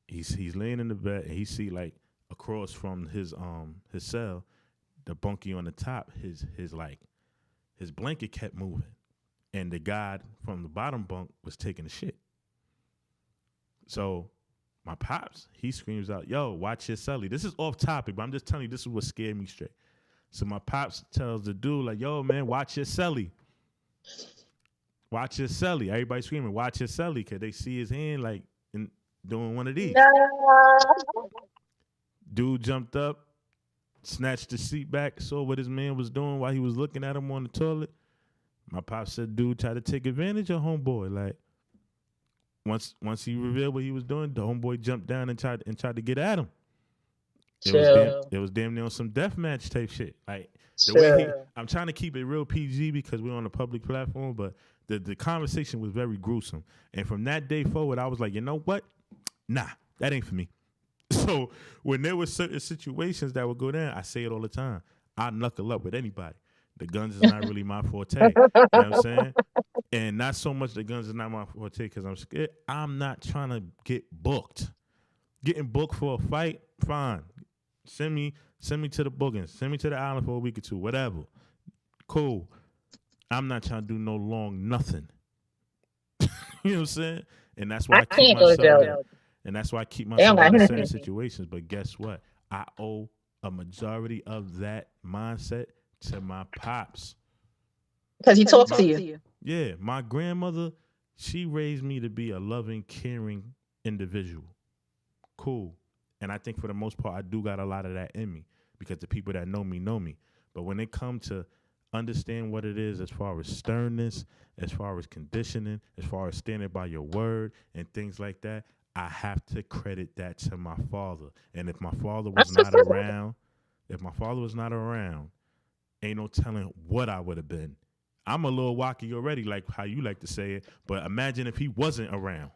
he's laying in the bed and he see like across from his cell, the bunkie on the top, his blanket kept moving, and the guy from the bottom bunk was taking a shit. So my pops, he screams out, "Yo, watch your celly." This is off topic, but I'm just telling you, this is what scared me straight. So my pops tells the dude, like, "Yo, man, watch your celly. Watch your celly." Everybody screaming, "Watch your celly," because they see his hand, like, doing one of these. No. Dude jumped up, snatched the seat back, saw what his man was doing while he was looking at him on the toilet. My pops said, dude tried to take advantage of homeboy. Like, once he revealed what he was doing, the homeboy jumped down and tried to get at him. It was damn near on some deathmatch type shit. Like the way I'm trying to keep it real PG because we're on a public platform, but the conversation was very gruesome. And from that day forward, I was like, you know what? Nah, that ain't for me. So when there were certain situations that would go down, I say it all the time. I knuckle up with anybody. The guns is not really my forte. You know what I'm saying? And not so much the guns is not my forte because I'm scared. I'm not trying to get booked. Getting booked for a fight, fine. Send me to the bookings. Send me to the island for a week or two, whatever. Cool. I'm not trying to do no long nothing. You know what I'm saying? And that's why I keep myself. And that's why I keep myself in certain situations. But guess what? I owe a majority of that mindset to my pops. Because he talks to you. Yeah, my grandmother, she raised me to be a loving, caring individual. Cool. And I think for the most part, I do got a lot of that in me because the people that know me. But when it comes to understand what it is as far as sternness, as far as conditioning, as far as standing by your word and things like that, I have to credit that to my father. And if my father was not around, ain't no telling what I would have been. I'm a little wacky already, like how you like to say it, but imagine if he wasn't around.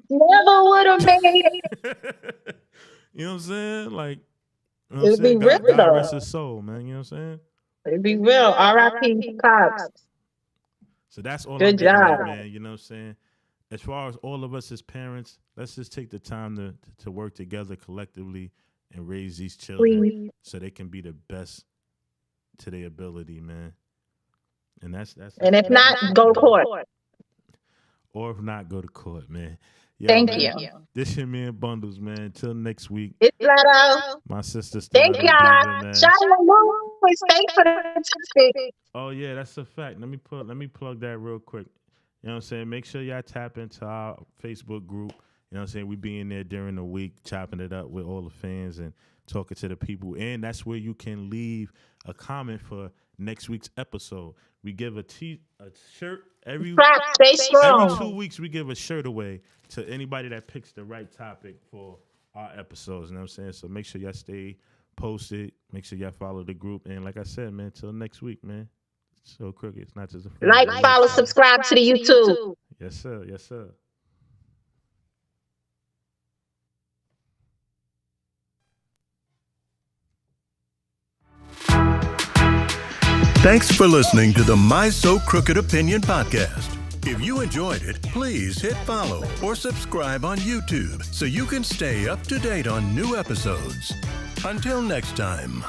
Never would have made it. You know what I'm saying? Like, you know It'd be real, God rest his soul, man. You know what I'm saying? It'd be real. R.I.P. Pops. So that's all Good I'm getting job. at, man. You know what I'm saying? As far as all of us as parents, let's just take the time to work together collectively and raise these children so they can be the best to their ability, man. And that's and if not, go to court. Or if not, go to court, man. Yo, Thank man, you. This your man Bundles, man. Until next week. It's Leto. My sister Thank Stiletto y'all. Diva, man. Shalom. Thanks for the topic. Oh yeah, that's a fact. Let me plug that real quick. You know what I'm saying? Make sure y'all tap into our Facebook group. You know what I'm saying? We be in there during the week, chopping it up with all the fans and talking to the people. And that's where you can leave a comment for next week's episode. We give a shirt every 2 weeks. We give a shirt away to anybody that picks the right topic for our episodes. You know what I'm saying? So make sure y'all stay posted. Make sure y'all follow the group. And like I said, man, till next week, man. So crooked. It's not just a friend. Like, follow, subscribe to the YouTube. Yes, sir. Yes, sir. Thanks for listening to the My So Crooked Opinion podcast. If you enjoyed it, please hit follow or subscribe on YouTube so you can stay up to date on new episodes. Until next time.